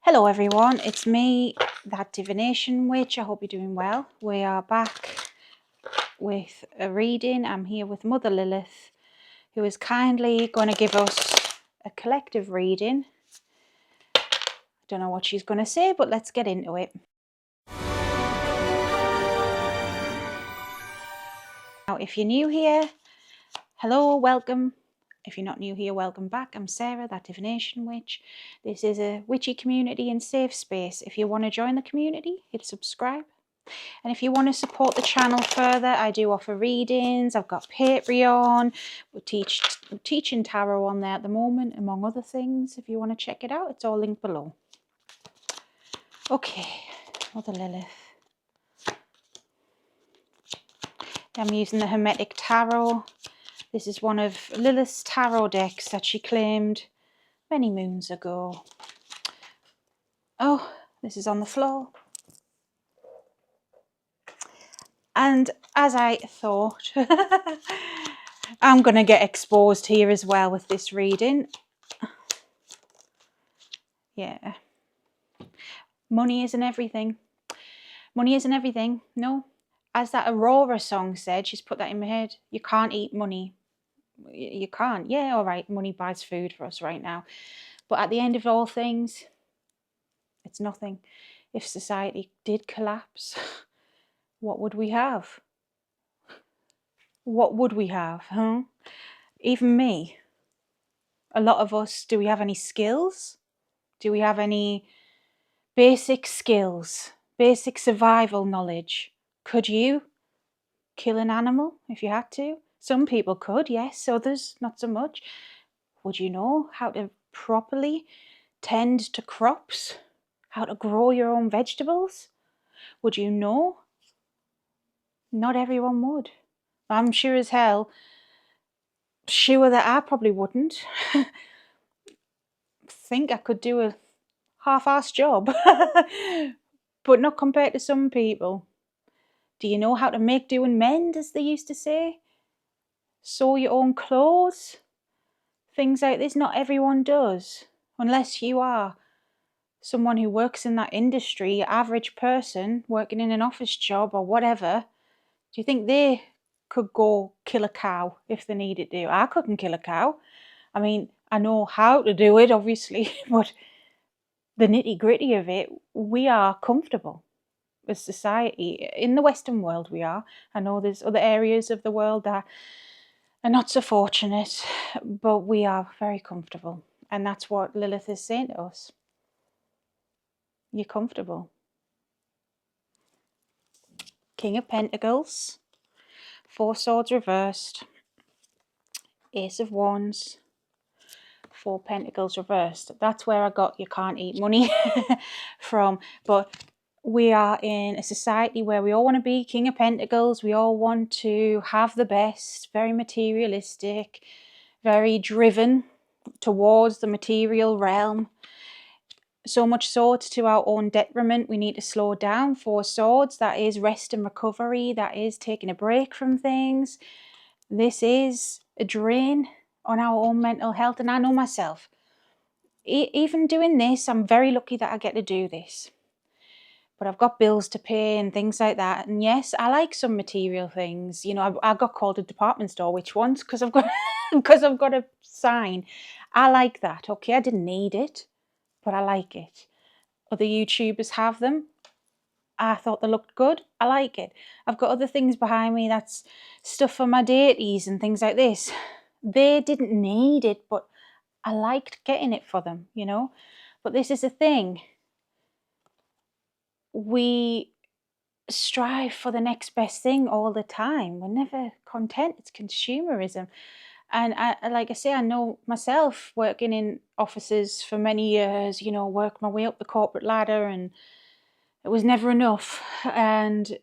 Hello everyone, it's me, that divination witch. I hope you're doing well. We are back with a reading. I'm here with Mother Lilith, who is kindly going to give us a collective reading. I don't know what she's going to say, but let's get into it. Now, if you're new here, hello, welcome. If you're not new here, welcome back. I'm Sarah, that divination witch. This is a witchy community and safe space. If you want to join the community, hit subscribe. And if you want to support the channel further, I do offer readings. I've got Patreon. We're teaching tarot on there at the moment, among other things. If you want to check it out, it's all linked below. Okay, Mother Lilith. I'm using the Hermetic Tarot. This is one of Lilith's tarot decks that she claimed many moons ago. Oh, this is on the floor. And as I thought, I'm going to get exposed here as well with this reading. Yeah. Money isn't everything. Money isn't everything. No. As that Aurora song said, she's put that in my head. You can't eat money. You can't. Yeah, all right. Money buys food for us right now. But at the end of all things, it's nothing. If society did collapse, what would we have? What would we have, huh? Even me. A lot of us, do we have any skills? Do we have any basic skills? Basic survival knowledge? Could you kill an animal if you had to? Some people could, yes, others not so much. Would you know how to properly tend to crops? How to grow your own vegetables? Would you know? Not everyone would. I'm sure as hell, sure that I probably wouldn't. Think I could do a half-assed job, but not compared to some people. Do you know how to make do and mend, as they used to say? Sew your own clothes? Things like this, not everyone does. Unless you are someone who works in that industry, your average person working in an office job or whatever. Do you think they could go kill a cow if they needed to? I couldn't kill a cow. I mean, I know how to do it, obviously, but the nitty-gritty of it, we are comfortable as society. In the Western world we are. I know there's other areas of the world that are not so fortunate, but we are very comfortable. And that's what Lilith is saying to us. You're comfortable. King of Pentacles, Four Swords reversed, Ace of Wands, Four Pentacles reversed. That's where I got you can't eat money from. But we are in a society where we all want to be King of Pentacles. We all want to have the best, very materialistic, very driven towards the material realm. So much so, it's to our own detriment. We need to slow down. Four Swords, that is rest and recovery. That is taking a break from things. This is a drain on our own mental health. And I know myself. Even doing this, I'm very lucky that I get to do this. But I've got bills to pay and things like that. And yes, I like some material things. You know, I got called a department store witch once because I've got a sign. I like that. Okay, I didn't need it, but I like it. Other YouTubers have them. I thought they looked good. I like it. I've got other things behind me that's stuff for my deities and things like this. They didn't need it, but I liked getting it for them, you know. But this is the thing. We strive for the next best thing all the time. We're never content. It's consumerism. And like I say, I know myself working in offices for many years, you know, worked my way up the corporate ladder, and it was never enough. And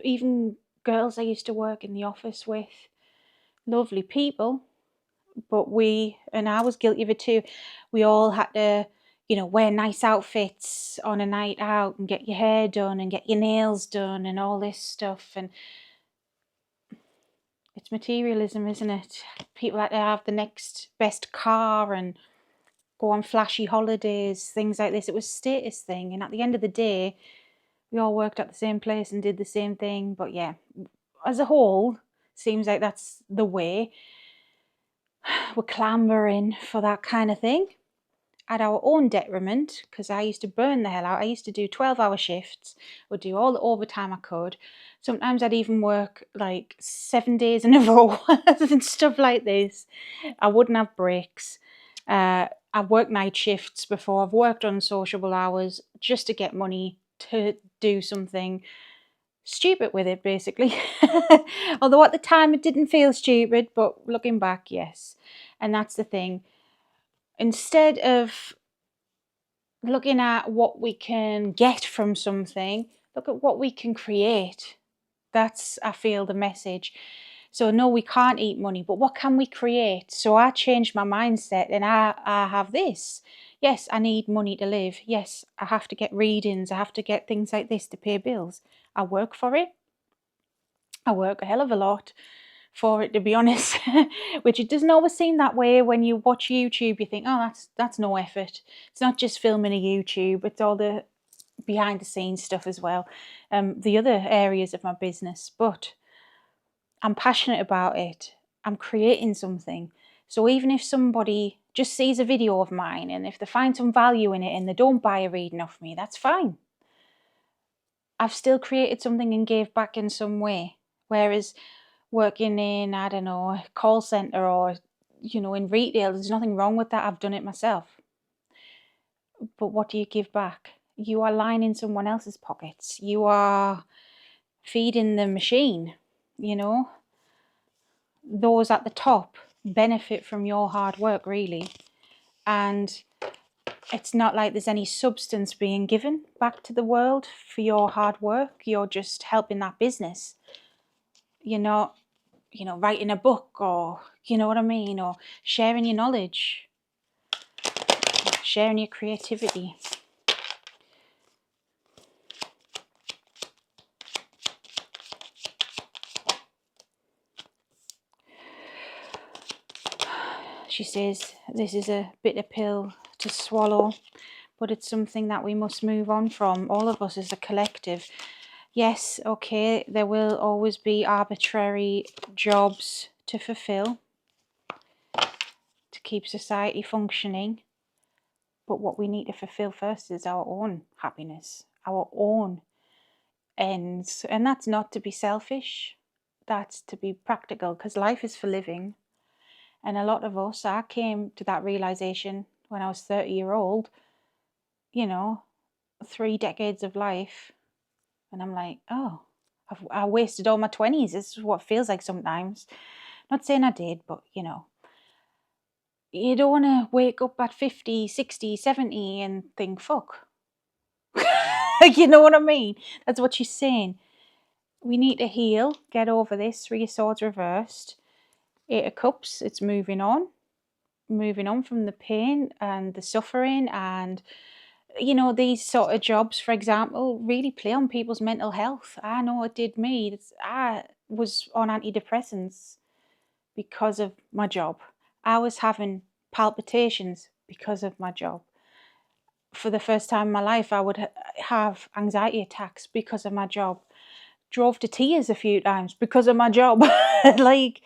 even girls I used to work in the office with, lovely people, but and I was guilty of it too, we all had to, you know, wear nice outfits on a night out and get your hair done and get your nails done and all this stuff. And it's materialism, isn't it? People had to have the next best car and go on flashy holidays, things like this. It was a status thing. And at the end of the day, we all worked at the same place and did the same thing. But yeah, as a whole, seems like that's the way. We're clambering for that kind of thing at our own detriment, because I used to burn the hell out. I used to do 12-hour shifts, would do all the overtime I could. Sometimes I'd even work like 7 days in a row and stuff like this. I wouldn't have breaks. I've worked night shifts before. I've worked unsociable hours just to get money to do something stupid with it, basically. Although at the time it didn't feel stupid, but looking back, yes. And that's the thing. Instead of looking at what we can get from something, look at what we can create. That's, I feel, the message. So no, we can't eat money, but what can we create? So I changed my mindset, and I have this. Yes, I need money to live. Yes, I have to get readings. I have to get things like this to pay bills. I work for it. I work a hell of a lot for it, to be honest, which it doesn't always seem that way. When you watch YouTube, you think, oh, that's no effort. It's not just filming a YouTube, it's all the behind the scenes stuff as well, the other areas of my business. But I'm passionate about it. I'm creating something. So even if somebody just sees a video of mine, and if they find some value in it and they don't buy a reading off me, that's fine. I've still created something and gave back in some way. Whereas working in, I don't know, a call centre or, in retail, there's nothing wrong with that. I've done it myself. But what do you give back? You are lining someone else's pockets. You are feeding the machine, Those at the top benefit from your hard work, really. And it's not like there's any substance being given back to the world for your hard work. You're just helping that business. You're not, writing a book, or, you know what I mean? Or sharing your knowledge, sharing your creativity. She says this is a bitter pill to swallow, but it's something that we must move on from, all of us as a collective. Yes, okay, there will always be arbitrary jobs to fulfill to keep society functioning, but what we need to fulfill first is our own happiness, our own ends. And that's not to be selfish, that's to be practical, because life is for living. And a lot of us, I came to that realization when I was 30-year-old, 3 decades of life. And I'm like, oh, I wasted all my 20s. This is what it feels like sometimes. Not saying I did, but, you don't want to wake up at 50, 60, 70 and think, fuck. You know what I mean? That's what she's saying. We need to heal, get over this. 3 of Swords reversed. 8 of Cups, it's moving on from the pain and the suffering, and these sort of jobs, for example, really play on people's mental health. I know it did me. I was on antidepressants because of my job. I was having palpitations because of my job. For the first time in my life, I would have anxiety attacks because of my job. Drove to tears a few times because of my job. Like,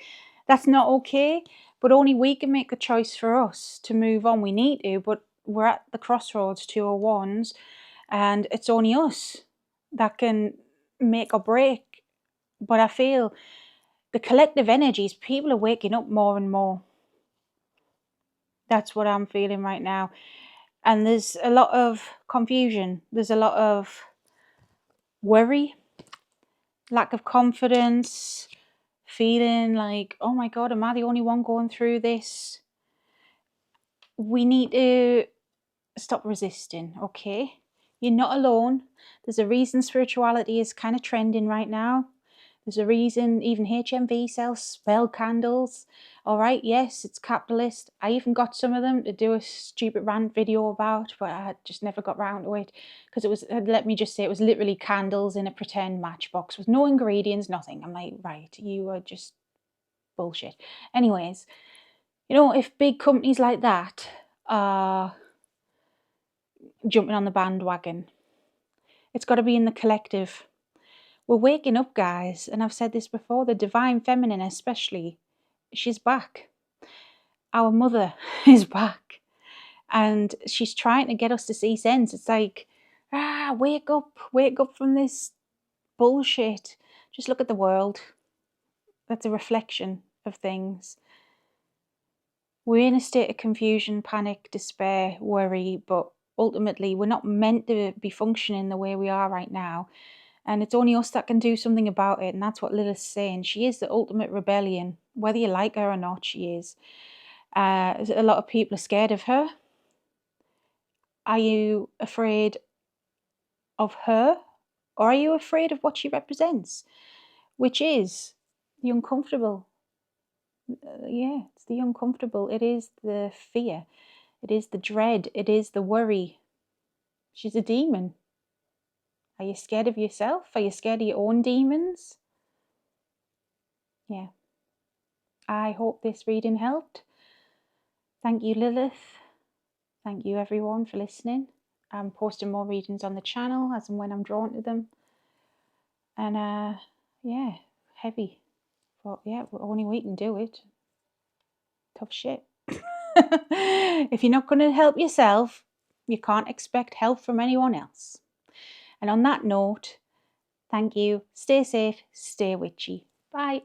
that's not okay, but only we can make the choice for us to move on. We need to, but we're at the crossroads, 2 of Wands, and it's only us that can make or break. But I feel the collective energies, people are waking up more and more. That's what I'm feeling right now. And there's a lot of confusion. There's a lot of worry, lack of confidence, feeling like, oh my God, am I the only one going through this? We need to stop resisting, okay? You're not alone. There's a reason spirituality is kind of trending right now. There's a reason even HMV sells spell candles. All right, yes, it's capitalist. I even got some of them to do a stupid rant video about, but I just never got round to it, because it was, let me just say, it was literally candles in a pretend matchbox with no ingredients, nothing. I'm like, right, you are just bullshit. Anyways, if big companies like that are jumping on the bandwagon. It's got to be in the collective. We're waking up, guys, and I've said this before, the divine feminine especially, she's back. Our mother is back, and she's trying to get us to see sense. It's like, wake up from this bullshit. Just look at the world. That's a reflection of things. We're in a state of confusion, panic, despair, worry, but ultimately we're not meant to be functioning the way we are right now. And it's only us that can do something about it. And that's what Lilith's saying. She is the ultimate rebellion. Whether you like her or not, she is. A lot of people are scared of her. Are you afraid of her? Or are you afraid of what she represents? Which is the uncomfortable. Yeah, it's the uncomfortable. It is the fear. It is the dread. It is the worry. She's a demon. Are you scared of yourself? Are you scared of your own demons? Yeah. I hope this reading helped. Thank you, Lilith. Thank you, everyone, for listening. I'm posting more readings on the channel as and when I'm drawn to them. And, yeah, heavy. But, yeah, only we can do it. Tough shit. If you're not going to help yourself, you can't expect help from anyone else. And on that note, thank you. Stay safe. Stay witchy. Bye.